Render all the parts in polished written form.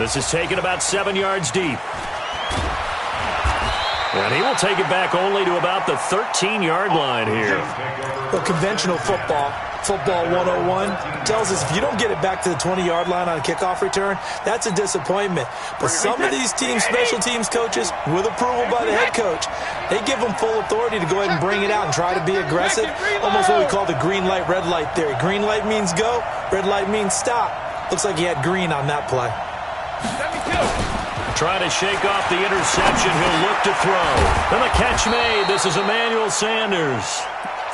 This is taken about 7 yards deep. And he will take it back only to about the 13-yard line here. Well, conventional football 101, tells us if you don't get it back to the 20-yard line on a kickoff return, that's a disappointment. But some of these teams, special teams coaches, with approval by the head coach, they give them full authority to go ahead and bring it out and try to be aggressive. Almost what we call the green light, red light theory. Green light means go, red light means stop. Looks like he had green on that play. Trying to shake off the interception. He'll look to throw. And the catch made. This is Emmanuel Sanders.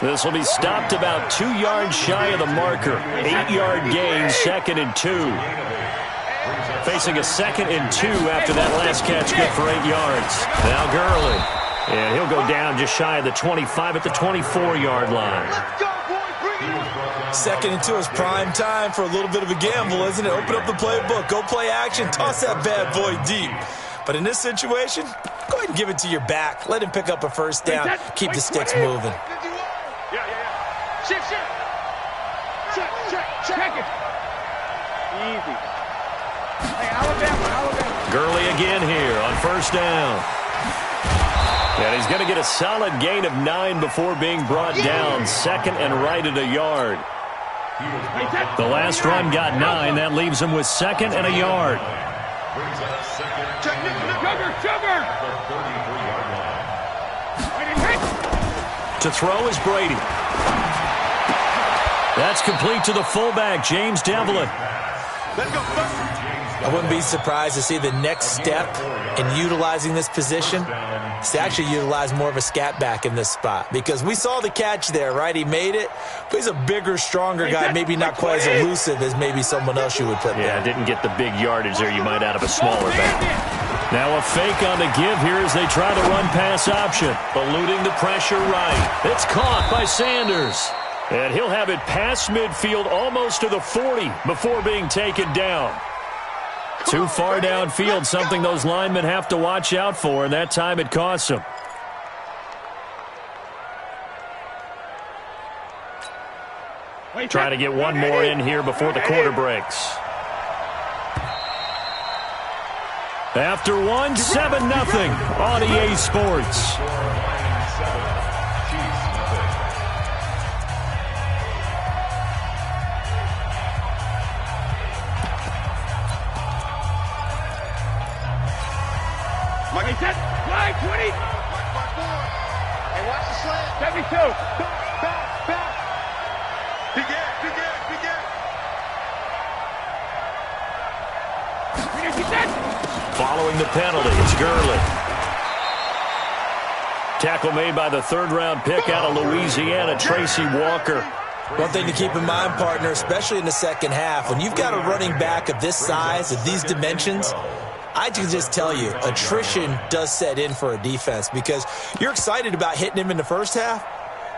This will be stopped about 2 yards shy of the marker. 8-yard gain, 2nd and 2. Facing a 2nd and 2 after that last catch, good for 8 yards. Now Gurley. And he'll go down just shy of the 25 at the 24-yard line. 2nd and 2 is prime time for a little bit of a gamble, isn't it? Open up the playbook, go play action, toss that bad boy deep. But in this situation, go ahead and give it to your back. Let him pick up a first down. Keep the sticks moving. Shift. Check it. Easy. Hey, Alabama. Gurley again here on first down. And he's going to get a solid gain of 9 before being brought down. 2nd and right at a yard. The last run got 9. That leaves him with 2nd and a yard. To throw is Brady. That's complete to the fullback, James Devlin. I wouldn't be surprised to see the next step in utilizing this position is to actually utilize more of a scat back in this spot. Because we saw the catch there, right? He made it. But he's a bigger, stronger guy, maybe not quite as elusive as maybe someone else you would put there. Yeah, didn't get the big yardage there you might out of a smaller back. Now a fake on the give here as they try the run-pass option. Eluding the pressure right. It's caught by Sanders. And he'll have it past midfield almost to the 40 before being taken down. Too far downfield, something those linemen have to watch out for, and that time it costs them. Trying to get one more in here before the quarter breaks. After one, 7-0 on EA Sports. Line 20. Hey, watch the slant. 72. Back. Begin. Following the penalty, it's Gurley. Tackle made by the 3rd-round pick out of Louisiana, Tracy Walker. One thing to keep in mind, partner, especially in the second half, when you've got a running back of this size, of these dimensions, I can just tell you, attrition does set in for a defense because you're excited about hitting him in the first half.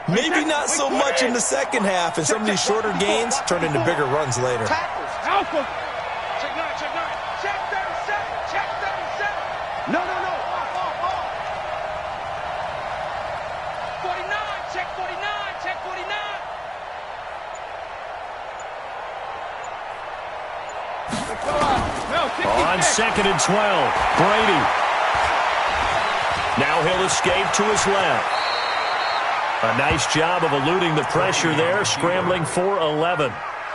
Maybe not so much in the second half, and some of these shorter gains turn into bigger runs later. Alpha. Check 9. Check 37. No. 49. Check 49. On 2nd and 12, Brady. Now he'll escape to his left. A nice job of eluding the pressure there, scrambling for 11.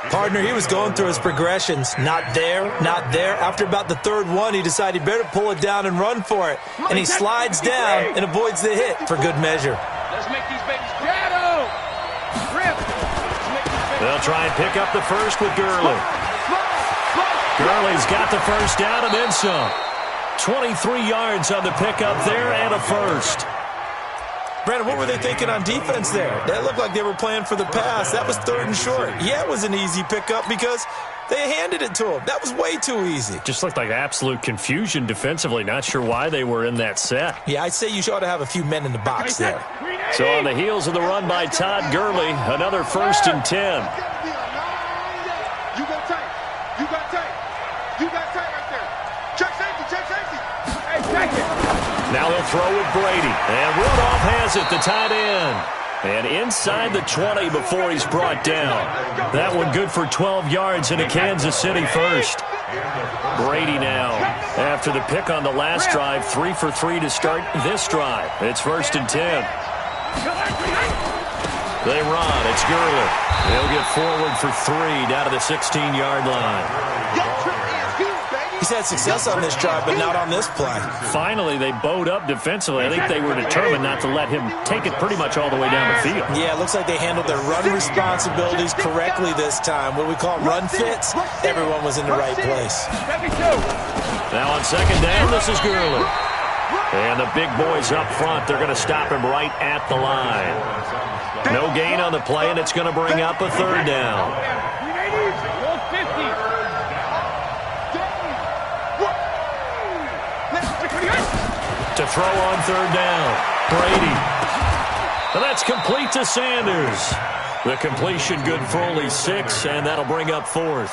Partner, he was going through his progressions. Not there. After about the 3rd one, he decided he better pull it down and run for it. And he slides down and avoids the hit for good measure. Let's make these babies shadow. Rip. They'll try and pick up the first with Gurley. Gurley's got the first down and then some. 23 yards on the pickup there and a first. Brandon, what were they thinking on defense there? That looked like they were playing for the pass. That was 3rd and short. Yeah, it was an easy pickup because they handed it to him. That was way too easy. Just looked like absolute confusion defensively. Not sure why they were in that set. Yeah, I'd say you ought to have a few men in the box there. So on the heels of the run by Todd Gurley, another 1st and 10. Now he'll throw with Brady. And Rudolph has it, the tight end. And inside the 20 before he's brought down. That one good for 12 yards in a Kansas City first. Brady now. After the pick on the last drive, 3 for 3 to start this drive. It's 1st and 10. They run. It's Gurley. They'll get forward for 3 down to the 16-yard line. He's had success on this drive, but not on this play. Finally, they bowed up defensively. I think they were determined not to let him take it pretty much all the way down the field. Yeah, it looks like they handled their run responsibilities correctly this time. What we call run fits, everyone was in the right place. Now on 2nd down, this is Gurley. And the big boys up front, they're going to stop him right at the line. No gain on the play, and it's going to bring up a 3rd down. To throw on 3rd down, Brady. And that's complete to Sanders. The completion good for only 6, and that'll bring up 4th.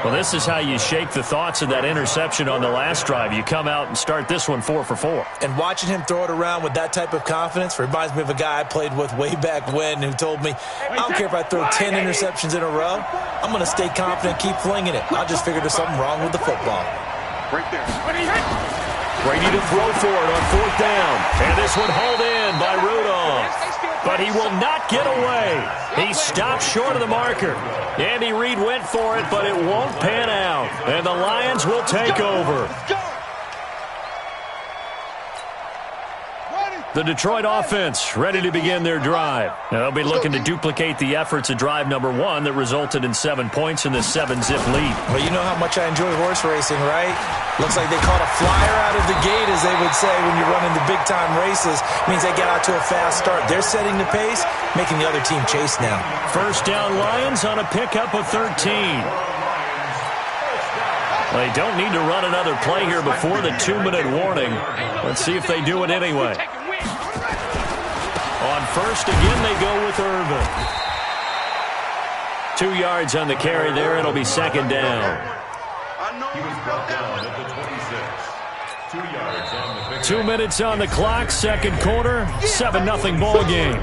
Well, this is how you shake the thoughts of that interception on the last drive. You come out and start this one 4 for 4. And watching him throw it around with that type of confidence reminds me of a guy I played with way back when who told me, I don't care if I throw 10 interceptions in a row. I'm going to stay confident, keep flinging it. I just figured there's something wrong with the football. Right there. Brady to throw for it on 4th down. And this one hauled in by Rudolph. But he will not get away. He stopped short of the marker. Andy Reid went for it, but it won't pan out. And the Lions will take over. The Detroit offense ready to begin their drive. Now, they'll be looking to duplicate the efforts of drive number 1 that resulted in 7 points in the 7-zip lead. Well, you know how much I enjoy horse racing, right? Looks like they caught a flyer out of the gate, as they would say when you run into big-time races. Means they get out to a fast start. They're setting the pace, making the other team chase now. 1st down Lions on a pickup of 13. They don't need to run another play here before the 2-minute warning. Let's see if they do it anyway. On 1st, again, they go with Irvin. 2 yards on the carry there. It'll be 2nd down. 2 minutes on the clock, 2nd quarter, 7-0 ball game.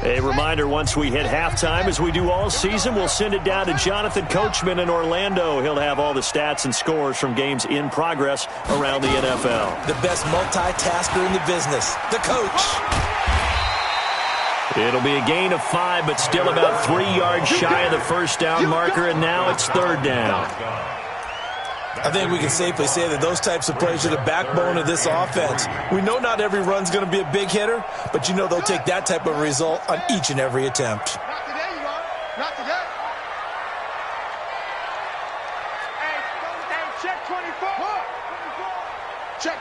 A reminder, once we hit halftime, as we do all season, we'll send it down to Jonathan Coachman in Orlando. He'll have all the stats and scores from games in progress around the NFL. The best multitasker in the business, the coach. It'll be a gain of 5, but still about 3 yards shy of the 1st down marker, and now it's 3rd down. I think we can safely say that those types of plays are the backbone of this offense. We know not every run's going to be a big hitter, but you know they'll take that type of result on each and every attempt. Not today, you are. Not today. Hey, check 24. Check.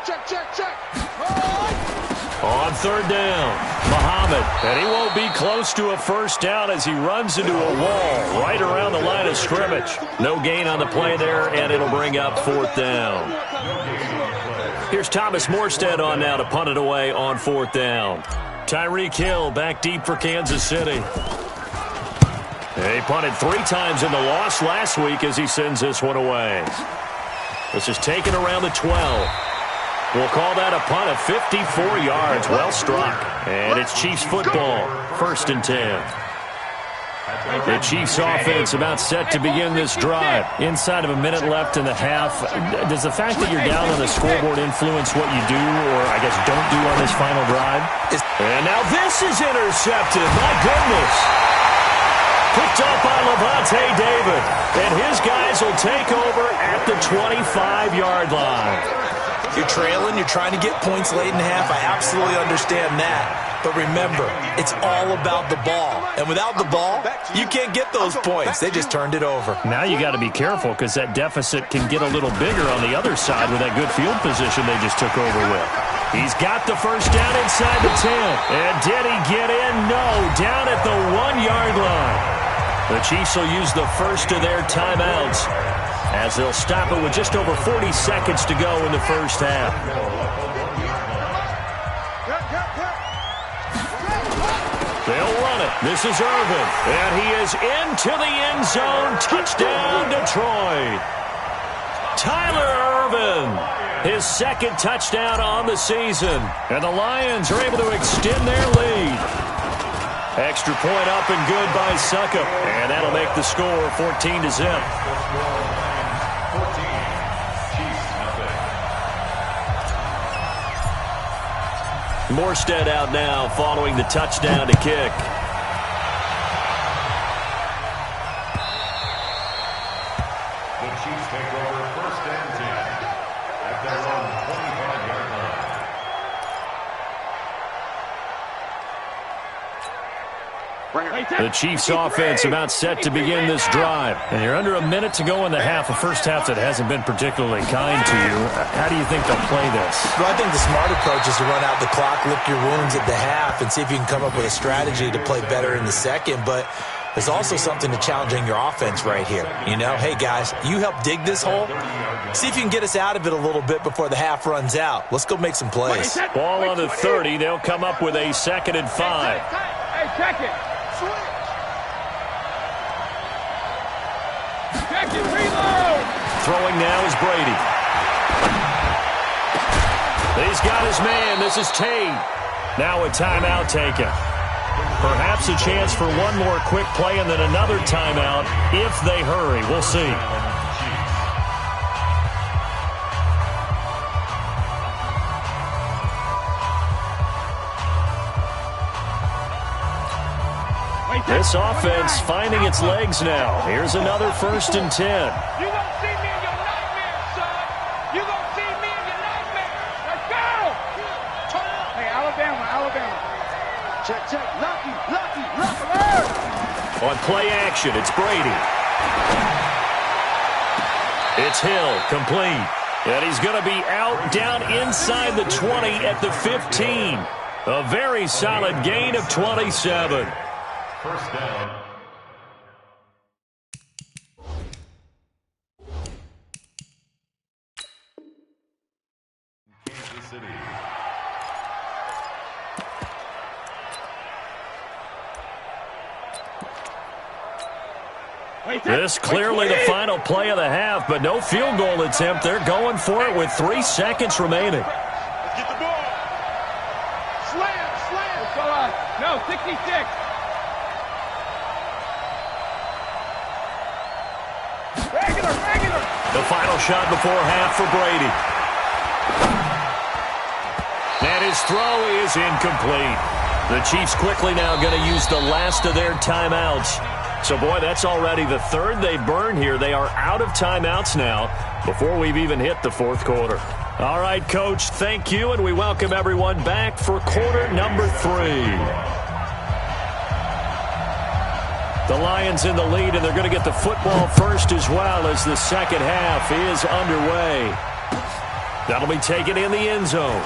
On 3rd down, Muhammad, and he won't be close to a 1st down as he runs into a wall right around the line of scrimmage. No gain on the play there, and it'll bring up 4th down. Here's Thomas Morstead on now to punt it away on 4th down. Tyreek Hill back deep for Kansas City. He punted 3 times in the loss last week as he sends this one away. This is taken around the 12. We'll call that a punt of 54 yards. Well struck. And it's Chiefs football. 1st and 10. The Chiefs offense about set to begin this drive. Inside of a minute left in the half. Does the fact that you're down on the scoreboard influence what you do, or I guess don't do on this final drive? And now this is intercepted. My goodness. Picked up by Levante David. And his guys will take over at the 25-yard line. You're trailing, you're trying to get points late in the half. I absolutely understand that. But remember, it's all about the ball. And without the ball, you can't get those points. They just turned it over. Now you got to be careful because that deficit can get a little bigger on the other side with that good field position they just took over with. He's got the 1st down inside the 10. And did he get in? No, down at the 1-yard line. The Chiefs will use the first of their timeouts as they'll stop it with just over 40 seconds to go in the 1st half. They'll run. on it. This is Irvin. And he is into the end zone. Touchdown, Detroit. Tyler Irvin, his second touchdown on the season. And the Lions are able to extend their lead. Extra point up and good by Succop. And that'll make the score 14-0. Morstead out now following the touchdown to kick. The Chiefs take over first and 10 at their own 25-yard line. The Chiefs offense about set to begin this drive. And you're under a minute to go in the half, a first half that hasn't been particularly kind to you. How do you think they'll play this? Well, I think the smart approach is to run out the clock, lick your wounds at the half, and see if you can come up with a strategy to play better in the second. But there's also something to challenging your offense right here. You know, hey, guys, you help dig this hole. See if you can get us out of it a little bit before the half runs out. Let's go make some plays. Ball on the 30. They'll come up with a 2nd and 5. Hey, check it. Check it, reload. Throwing now is Brady. He's got his man. This is Tate. Now a timeout taken. Perhaps a chance for one more quick play and then another timeout if they hurry. We'll see. This offense finding its legs now. Here's another 1st and 10. You don't see me in your nightmares, son. You don't see me in your nightmares. Let's go. Hey, Alabama. Check. Lucky. On play action, it's Brady. It's Hill, complete. And he's going to be out down inside the 20 at the 15. A very solid gain of 27. First down. Kansas City. This clearly the final play of the half, but no field goal attempt. They're going for it with 3 seconds remaining. Let's get the ball. Slam. No, 66. Regular. The final shot before half for Brady. And his throw is incomplete. The Chiefs quickly now going to use the last of their timeouts. So, boy, that's already the 3rd they burned here. They are out of timeouts now before we've even hit the 4th quarter. All right, Coach, thank you, and we welcome everyone back for quarter number 3. The Lions in the lead, and they're going to get the football first as well as the second half is underway. That'll be taken in the end zone.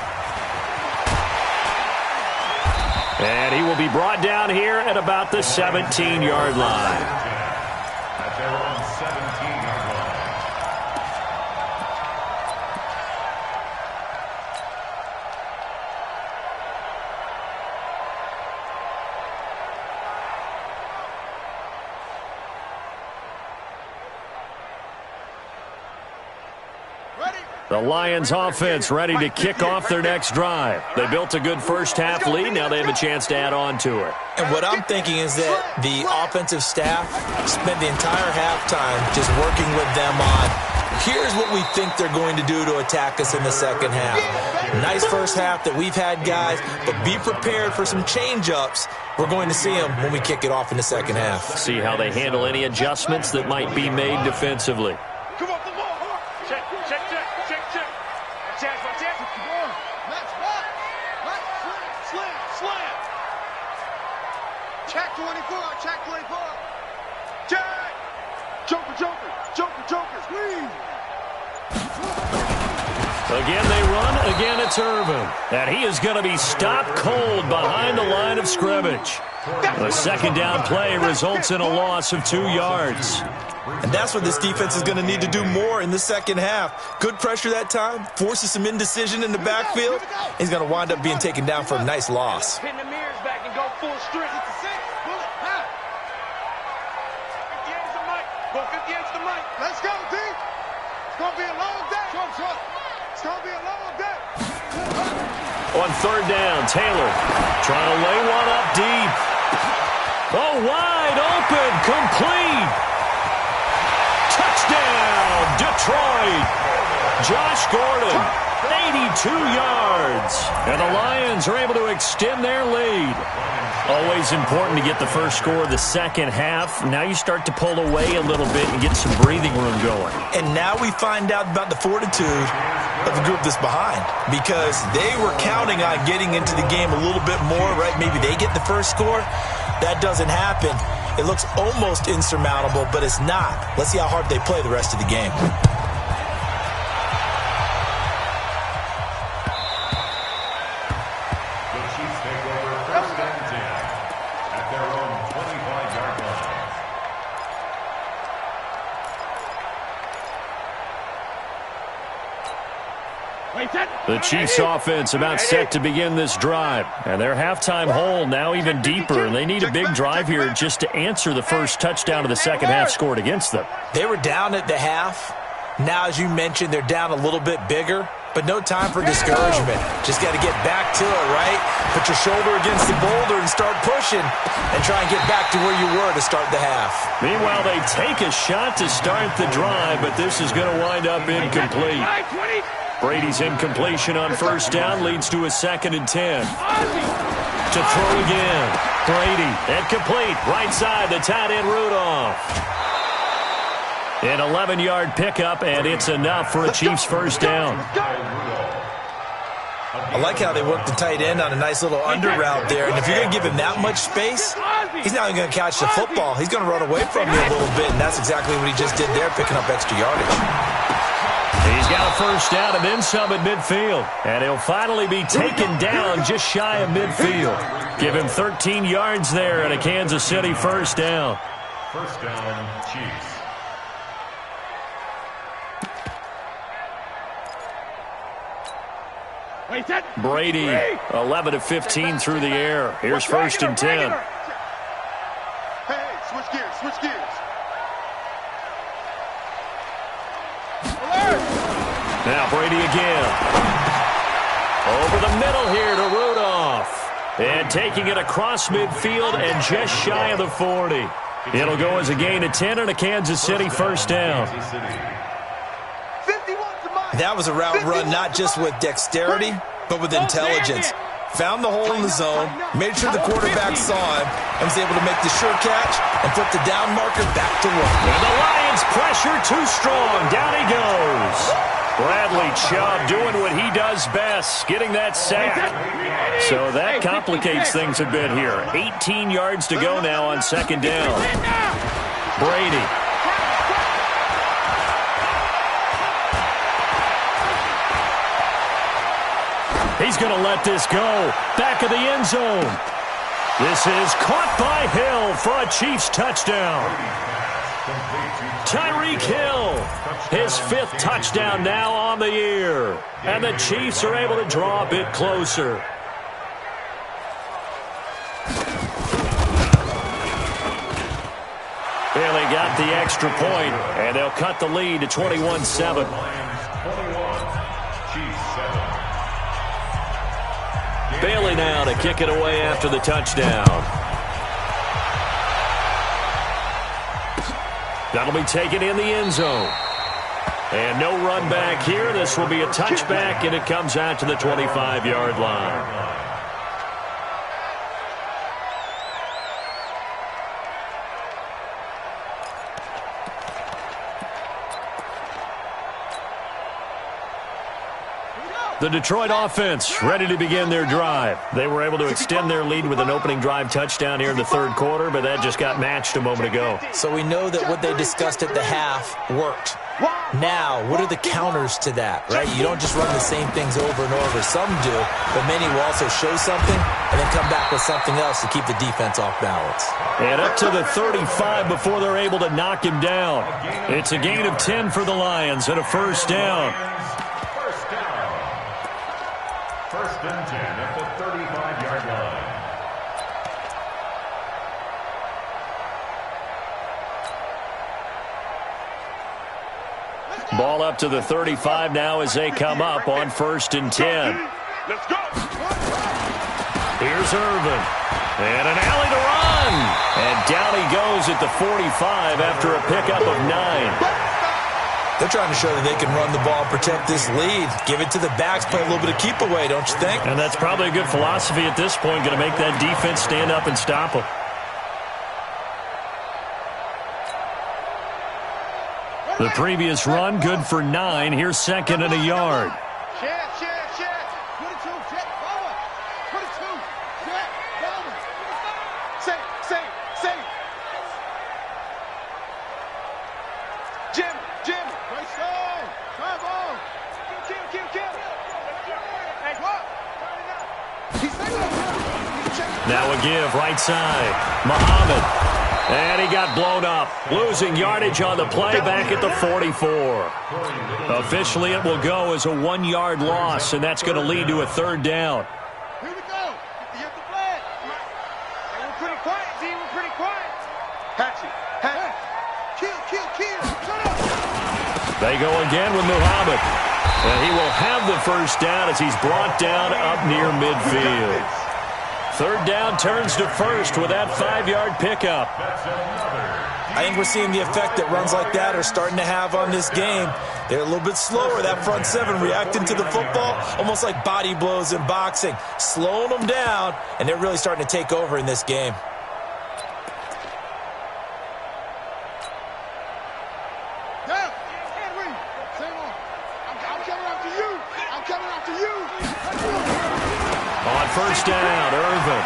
And he will be brought down here at about the 17-yard line. At their own 17-yard line. The Lions offense ready to kick off their next drive. They built a good first half lead. Now they have a chance to add on to it. And what I'm thinking is that the offensive staff spent the entire halftime just working with them on, here's what we think they're going to do to attack us in the second half. Nice first half that we've had, guys, but be prepared for some change-ups. We're going to see them when we kick it off in the second half. See how they handle any adjustments that might be made defensively. Come on, the ball. Check. Chance. Come on. Let's rock. Slam. Check 24. Joker. Squeeze. Again they run. Again it's Irvin. And he is going to be stopped cold behind the line of scrimmage. The second down play results in a loss of 2 yards. And that's what this defense is going to need to do more in the second half. Good pressure that time, forces some indecision in the backfield. He's going to wind up being taken down for a nice loss. Pin the mirrors back and go full strength. It's a 6. Pull it. High. 58's the mic. Go 58's the mic. Let's go, D. It's going to be a long day. It's going to be a long day. On third down, Taylor trying to lay one up deep. Oh, wide open, complete. Touchdown, Detroit. Josh Gordon, 82 yards. And the Lions are able to extend their lead. Always important to get the first score of the second half. Now you start to pull away a little bit and get some breathing room going. And now we find out about the fortitude of the group that's behind, because they were counting on getting into the game a little bit more, right? Maybe they get the first score. That doesn't happen. It looks almost insurmountable, but it's not. Let's see how hard they play the rest of the game. The Chiefs offense about set to begin this drive. And their halftime hole now even deeper. And they need a big drive here just to answer the first touchdown of the second half scored against them. They were down at the half. Now, as you mentioned, they're down a little bit bigger. But no time for discouragement. Just got to get back to it, right? Put your shoulder against the boulder and start pushing. And try and get back to where you were to start the half. Meanwhile, they take a shot to start the drive. But this is going to wind up incomplete. Brady's incompletion on first down leads to a 2nd and 10. To throw again. Brady, incomplete. Right side, the tight end Rudolph. An 11-yard pickup, and it's enough for a Chiefs first down. I like how they work the tight end on a nice little under route there. And if you're going to give him that much space, he's not even going to catch the football. He's going to run away from you a little bit, and that's exactly what he just did there, picking up extra yardage. He's got a first down and then some at midfield. And he'll finally be taken down just shy of midfield. Give him 13 yards there and a Kansas City first down. First down, Chiefs. Brady, 11 of 15 through the air. Here's 1st and 10. Hey, switch gears. Now Brady again. Over the middle here to Rudolph. And taking it across midfield and just shy of the 40. It'll go as a gain of 10 and a Kansas City first down. That was a route run not just with dexterity, but with intelligence. Found the hole in the zone, made sure the quarterback saw him, and was able to make the sure catch and put the down marker back to work. And the Lions pressure too strong. Down he goes. Bradley Chubb doing what he does best, getting that sack. So that complicates things a bit here. 18 yards to go now on 2nd down. Brady. He's going to let this go. Back of the end zone. This is caught by Hill for a Chiefs touchdown. Tyreek Hill, his 5th touchdown now on the year. And the Chiefs are able to draw a bit closer. Bailey got the extra point, and they'll cut the lead to 21-7. Bailey now to kick it away after the touchdown. That'll be taken in the end zone. And no run back here. This will be a touchback, and it comes out to the 25-yard line. The Detroit offense ready to begin their drive. They were able to extend their lead with an opening drive touchdown here in the 3rd quarter, but that just got matched a moment ago. So we know that what they discussed at the half worked. Now, what are the counters to that, right? You don't just run the same things over and over. Some do, but many will also show something and then come back with something else to keep the defense off balance. And up to the 35 before they're able to knock him down. It's a gain of 10 for the Lions and a first down. First and 10 at the 35-yard line. Ball up to the 35 now as they come up on 1st and 10. Let's go. Here's Irvin. And an alley to run. And down he goes at the 45 after a pickup of 9. They're trying to show that they can run the ball, protect this lead. Give it to the backs, play a little bit of keep away, don't you think? And that's probably a good philosophy at this point, going to make that defense stand up and stop them. The previous run, good for 9. Here's 2nd and a yard. Check. 22, check, forward. 22, check, forward. Say. Jim, right side. Drive on. Kill. Hey, what? Now a give, right side. Muhammad. And he got blown up. Losing yardage on the play back at the 44. Officially, it will go as a 1-yard loss, and that's going to lead to a 3rd down. Here we go. You have the flag. Hey, we're pretty quiet, Z. We're pretty quiet. Hatch it. Kill. Shut up. They go again with Muhammad. And he will have the 1st down as he's brought down up near midfield. 3rd down turns to 1st with that 5-yard pickup. I think we're seeing the effect that runs like that are starting to have on this game. They're a little bit slower, that front 7 reacting to the football, almost like body blows in boxing, slowing them down, and they're really starting to take over in this game. On 1st down, Irvin.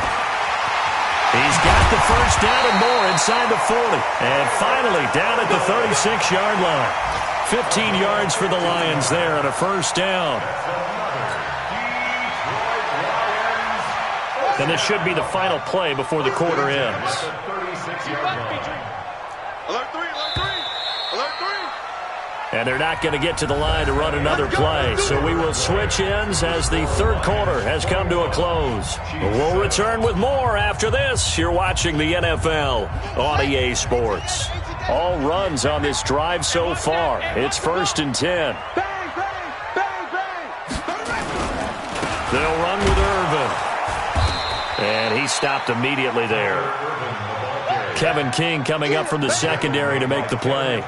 He's got the 1st down and more inside the 40. And finally down at the 36-yard line. 15 yards for the Lions there on a 1st down. And this should be the final play before the quarter ends. Alert 3. And they're not going to get to the line to run another play. So we will switch ends as the 3rd quarter has come to a close. We'll return with more after this. You're watching the NFL on EA Sports. All runs on this drive so far. It's 1st and 10. They'll run with Irvin. And he stopped immediately there. Kevin King coming up from the secondary to make the play.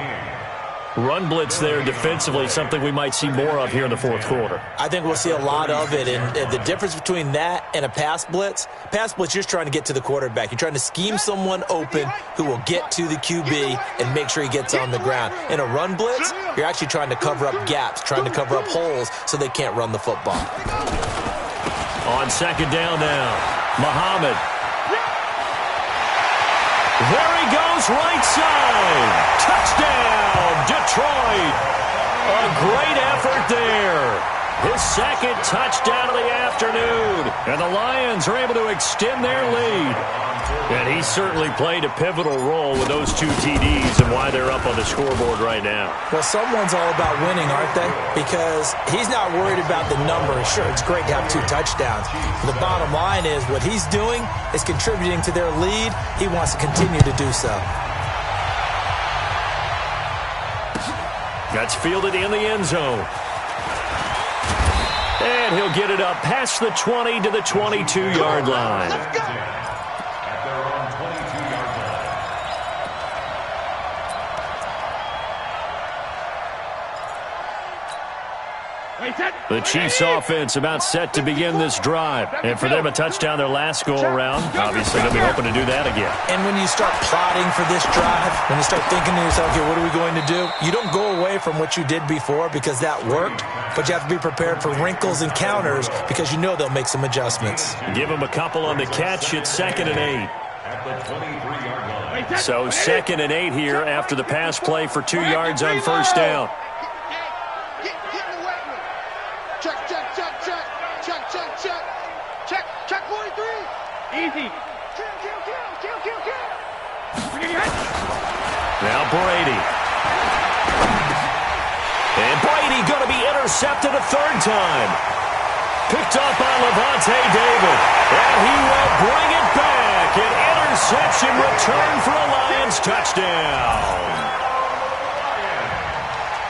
Run blitz there defensively, something we might see more of here in the 4th quarter. I think we'll see a lot of it, and the difference between that and a pass blitz, you're just trying to get to the quarterback. You're trying to scheme someone open who will get to the QB and make sure he gets on the ground. In a run blitz, you're actually trying to cover up gaps, trying to cover up holes so they can't run the football. On 2nd down now, Muhammad. There he goes, right side. Touchdown, Detroit. A great effort there. His 2nd touchdown of the afternoon. And the Lions are able to extend their lead. And he certainly played a pivotal role with those 2 TDs and why they're up on the scoreboard right now. Well, someone's all about winning, aren't they? Because he's not worried about the number. Sure, it's great to have 2 touchdowns. The bottom line is what he's doing is contributing to their lead. He wants to continue to do so. That's fielded in the end zone. And he'll get it up past the 20 to the 22-yard line. The Chiefs offense about set to begin this drive. And for them, a touchdown their last go-around. Obviously, they'll be hoping to do that again. And when you start plotting for this drive, when you start thinking to yourself, okay, what are we going to do? You don't go away from what you did before because that worked, but you have to be prepared for wrinkles and counters because you know they'll make some adjustments. Give them a couple on the catch. It's 2nd and 8. So 2nd and 8 here after the pass play for 2 yards on 1st down. Check 43. Easy. Kill. Now Brady. And Brady going to be intercepted a 3rd time. Picked up by Levante David. And he will bring it back. An interception return for a Lions touchdown.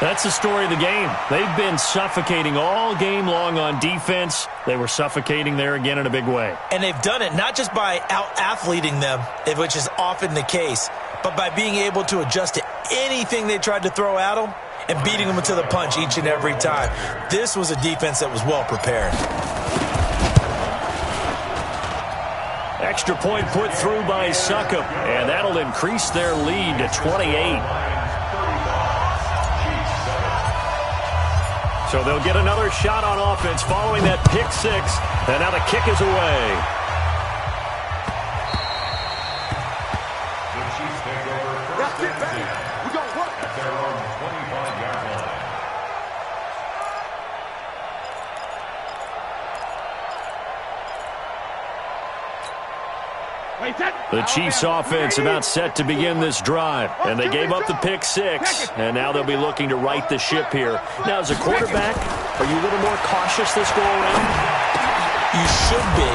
That's the story of the game. They've been suffocating all game long on defense. They were suffocating there again in a big way. And they've done it not just by out-athleting them, which is often the case, but by being able to adjust to anything they tried to throw at them and beating them to the punch each and every time. This was a defense that was well prepared. Extra point put through by Succop, and that'll increase their lead to 28. So they'll get another shot on offense following that pick six, and now the kick is away. The Chiefs take over first and 10 at their own 25-yard line. The Chiefs offense about set to begin this drive, and they gave up the pick six, and now they'll be looking to right the ship here. Now, as a quarterback, are you a little more cautious this go around? You should be,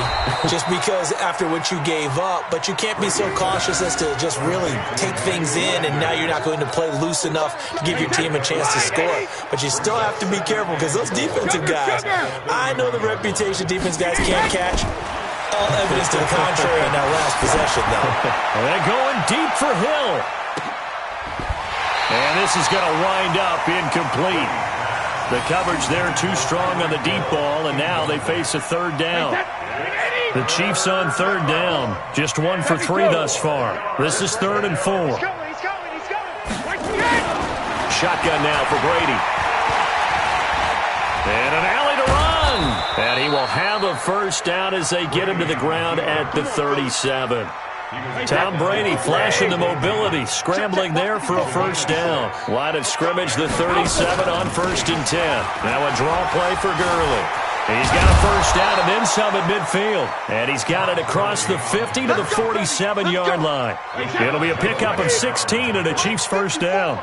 just because after what you gave up, but you can't be so cautious as to just really take things in, and now you're not going to play loose enough to give your team a chance to score. But you still have to be careful, because those defensive guys, I know the reputation defense guys can't catch. All evidence to the contrary in that last possession, though. They're going deep for Hill. And this is going to wind up incomplete. The coverage there too strong on the deep ball, and now they face a third down. The Chiefs on third down. Just 1 for 3 thus far. This is 3rd and 4. Shotgun now for Brady. And an alley to run. And he will have a first down as they get him to the ground at the 37. Tom Brady flashing the mobility, scrambling there for a first down. Line of scrimmage, the 37 on 1st and 10. Now a draw play for Gurley. He's got a first down and then some at midfield. And he's got it across the 50 to the 47-yard line. It'll be a pickup of 16 and a Chiefs first down.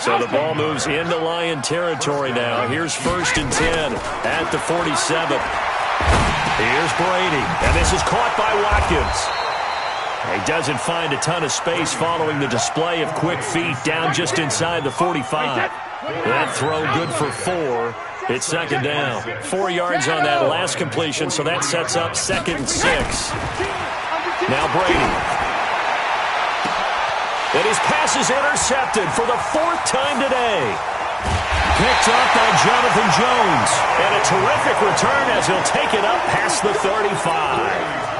So the ball moves into Lion territory now. Here's 1st and 10 at the 47. Here's Brady. And this is caught by Watkins. He doesn't find a ton of space following the display of quick feet down just inside the 45. That throw good for 4. It's 2nd down. 4 yards on that last completion, so that sets up 2nd and 6. Now Brady. And his pass is intercepted for the 4th time today. Picked up by Jonathan Jones. And a terrific return as he'll take it up past the 35.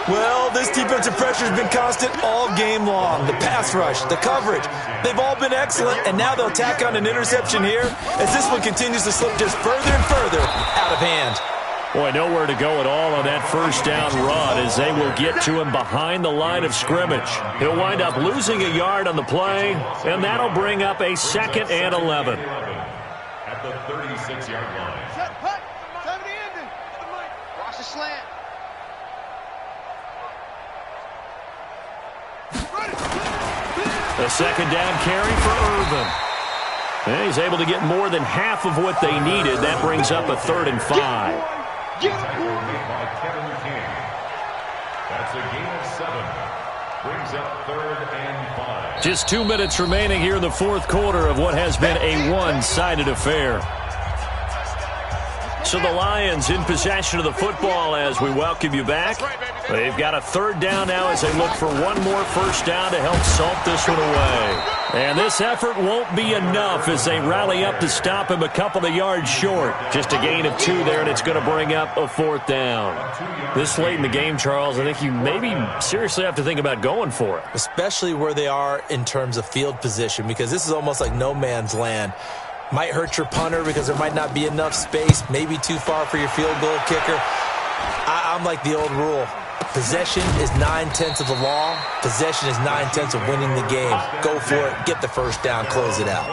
Well, this defensive pressure has been constant all game long. The pass rush, the coverage, they've all been excellent, and now they'll tack on an interception here as this one continues to slip just further and further out of hand. Boy, nowhere to go at all on that first down run as they will get to him behind the line of scrimmage. He'll wind up losing a yard on the play, and that'll bring up a 2nd and 11. At the 36-yard line. Set, hut, 70 ending. Cross the slant. A 2nd down carry for Irvin. And he's able to get more than half of what they needed. That brings up a 3rd and 5. Tackle made by Kevin King. That's a gain of 7. Brings up 3rd and 5. Just 2 minutes remaining here in the 4th quarter of what has been a one-sided affair. So the Lions in possession of the football as we welcome you back. They've got a 3rd down now as they look for one more first down to help salt this one away. And this effort won't be enough as they rally up to stop him a couple of yards short. Just a gain of 2 there, and it's going to bring up a 4th down. This late in the game, Charles, I think you maybe seriously have to think about going for it. Especially where they are in terms of field position, because this is almost like no man's land. Might hurt your punter because there might not be enough space, maybe too far for your field goal kicker. I'm like the old rule. Possession is 9/10 of the law. Possession is 9/10 of winning the game. Go for it. Get the first down. Close it out.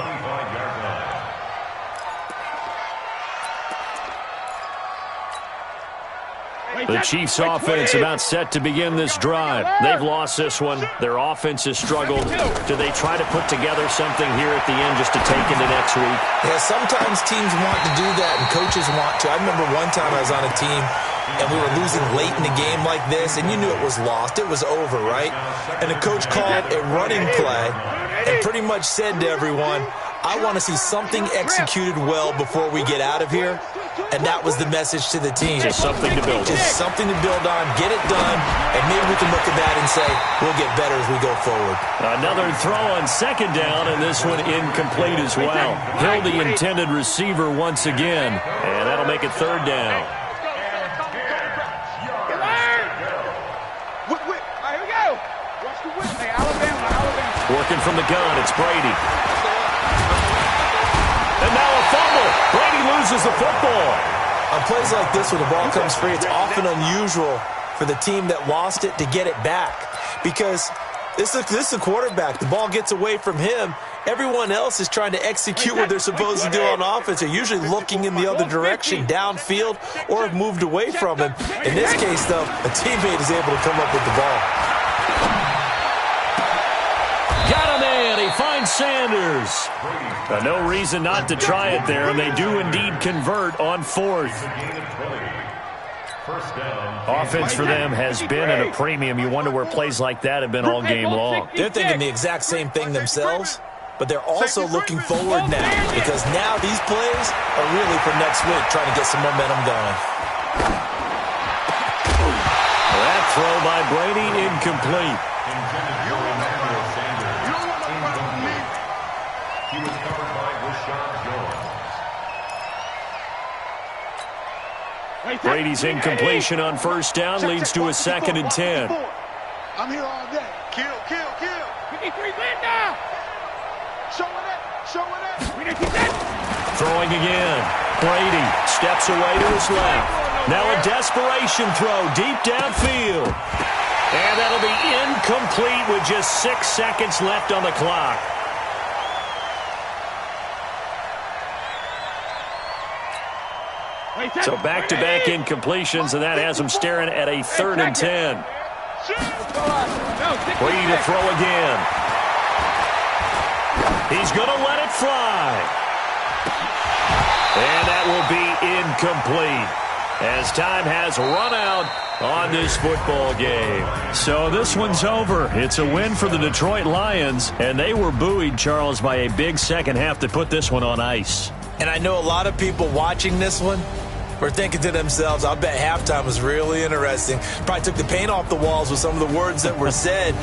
The Chiefs offense about set to begin this drive. They've lost this one. Their offense has struggled. Do they try to put together something here at the end just to take into next week? Yeah, sometimes teams want to do that and coaches want to. I remember one time I was on a team and we were losing late in the game like this, and you knew it was lost. It was over, right? And the coach called a running play and pretty much said to everyone, I want to see something executed well before we get out of here, and that was the message to the team. Just something to build on. Just something to build on, get it done, and maybe we can look at that and say, we'll get better as we go forward. Another throw on second down, and this one incomplete as well. Hill, the intended receiver once again, and that'll make it third down. Working from the gun, it's Brady. And now a fumble. Brady loses the football. On plays like this where the ball comes free, it's often unusual for the team that lost it to get it back. Because this is a quarterback. The ball gets away from him. Everyone else is trying to execute what they're supposed to do on offense. They're usually looking in the other direction, downfield, or have moved away from him. In this case, though, a teammate is able to come up with the ball. Got him in. He finds Sanders. No reason not to try it there, and they do indeed convert on fourth. Offense for them has been at a premium. You wonder where plays like that have been all game long. They're thinking the exact same thing themselves, but they're also looking forward now, because now these plays are really for next week, trying to get some momentum going. That throw by Brady incomplete. Brady's incompletion on first down leads to a 2nd and 10. I'm here all day. Kill. 53 win now. Show it up. Throwing again. Brady steps away to his left. Now a desperation throw deep downfield. And that'll be incomplete with just 6 seconds left on the clock. So back-to-back incompletions, and that has them staring at a 3rd and 10. Brady to throw again. He's going to let it fly. And that will be incomplete as time has run out on this football game. So this one's over. It's a win for the Detroit Lions, and they were buoyed, Charles, by a big second half to put this one on ice. And I know a lot of people watching this one were thinking to themselves, I bet halftime was really interesting. Probably took the paint off the walls with some of the words that were said.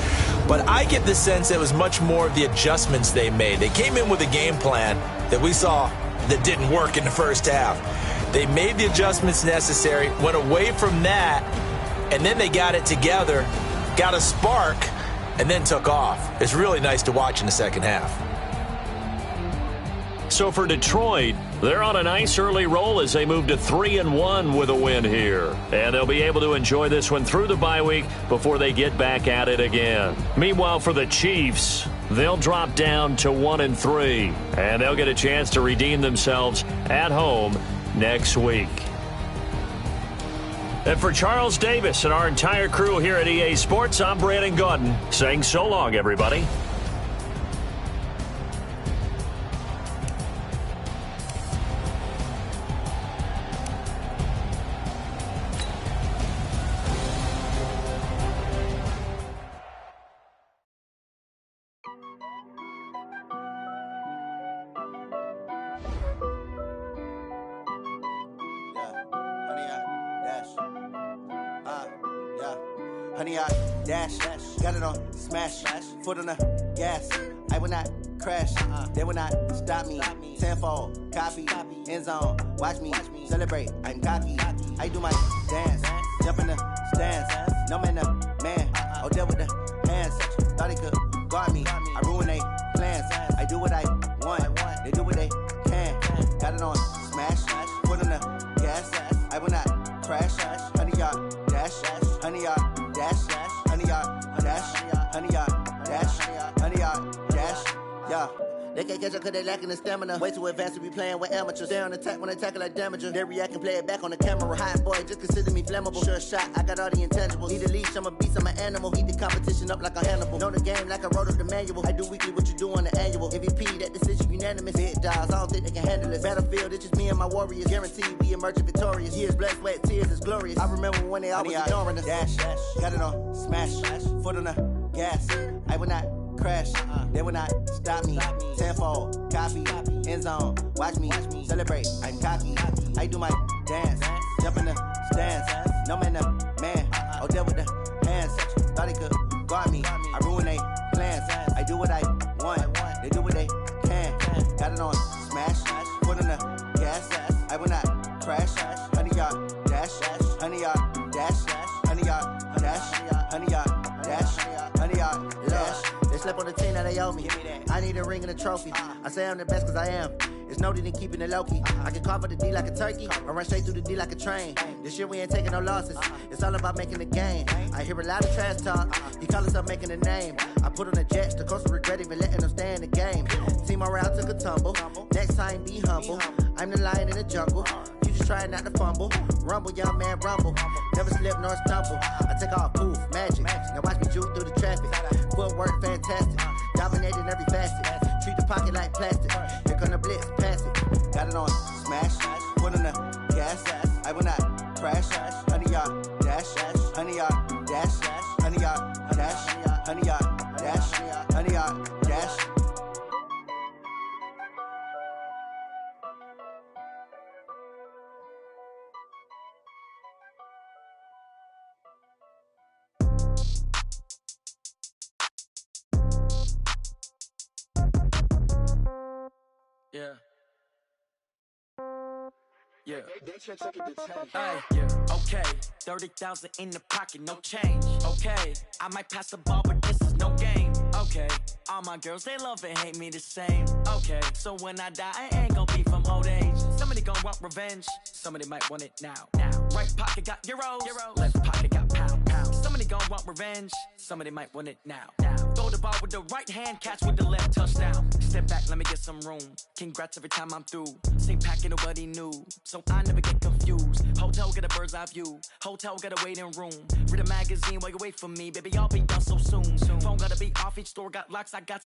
But I get the sense it was much more of the adjustments they made. They came in with a game plan that we saw that didn't work in the first half. They made the adjustments necessary, went away from that, and then they got it together, got a spark, and then took off. It's really nice to watch in the second half. So for Detroit, they're on a nice early roll as they move to 3-1 with a win here. And they'll be able to enjoy this one through the bye week before they get back at it again. Meanwhile, for the Chiefs, they'll drop down to 1-3. And they'll get a chance to redeem themselves at home next week. And for Charles Davis and our entire crew here at EA Sports, I'm Brandon Gaudin saying so long, everybody. Honey, I dash, got it on smash, foot on the gas. I will not crash, they will not stop me. Tenfold, copy, end zone, watch me celebrate. I'm cocky, I do my dance, jump in the stands. No man, the man, oh, deal with the hands. Thought he could guard me, I ruin they plans. I do what I want, they do what they can. Got it on smash, foot on the gas. I will not crash, honey, y'all dash, honey, y'all. Dash, honey, y'all, dash, honey, y'all, dash, honey, y'all, dash, yeah. They can't catch up cause they lacking the stamina. Way too advanced to be playing with amateurs. They on attack when they tackle like damager. They react and play it back on the camera. Hot boy, just consider me flammable. Sure shot, I got all the intangibles. Need a leash, I'm a beast, I'm an animal. Heat the competition up like a Hannibal. Know the game like I wrote up the manual. I do weekly what you do on the annual. MVP, that decision unanimous. Big dogs, I don't think they can handle it. Battlefield, it's just me and my warriors. Guaranteed we emerging victorious. Years, blood, sweat, tears, it's glorious. I remember when they always ignoring us. Dash, got it on smash, foot on the gas. I will not crash. They will not stop me. Tenfold, copy, end zone. Watch me celebrate. I'm cocky. I do my dance. Jump in the stands. No man, man. Oh, there with the hands. Thought he could guard me. I ruin they plans. I do what I want. They do what they can. Got it on smash. Put on the gas. I will not crash. 100-yard dash. 100-yard dash. 100-yard dash. 100-yard dash. 100-yard dash. They slept on the team that they owe me. I need a ring and a trophy. I say I'm the best cause I am. It's noted in keeping it low-key. I can carve up the D like a turkey or run straight through the D like a train. This year we ain't taking no losses. It's all about making the game. I hear a lot of trash talk. He call himself making a name. I put on the Jets. The coach will regret even letting them stay in the game. Team morale took a tumble. Next time be humble. I'm the lion in the jungle. You just trying not to fumble. Rumble, young man, rumble. Never slip nor stumble. I take off, poof, magic. Now watch me juke through the traffic. Footwork fantastic. Dominating every facet. Treat the pocket like plastic. Here come the blitz, pass it. Got it on smash. Put on the gas. I will not crash. 100-yard dash. 100-yard dash. 100-yard dash. 100-yard dash. 100-yard dash. Yeah. Yeah. Yeah. Okay. 30,000 in the pocket, no change. Okay. I might pass the ball, but this is no game. Okay. All my girls, they love and hate me the same. Okay. So when I die, I ain't gon' be from old age. Somebody gon' want revenge. Somebody might want it now. Right pocket got euros. Left pocket got pound. Somebody gon' want revenge. Somebody might want it now. Throw the ball with the right hand, catch with the left, touchdown. Step back, let me get some room. Congrats every time I'm through. Same packet, nobody knew, so I never get confused. Hotel got a bird's eye view. Hotel got a waiting room. Read a magazine while you wait for me, baby. I'll be done so soon. Phone gotta be off. Each store got locks. I got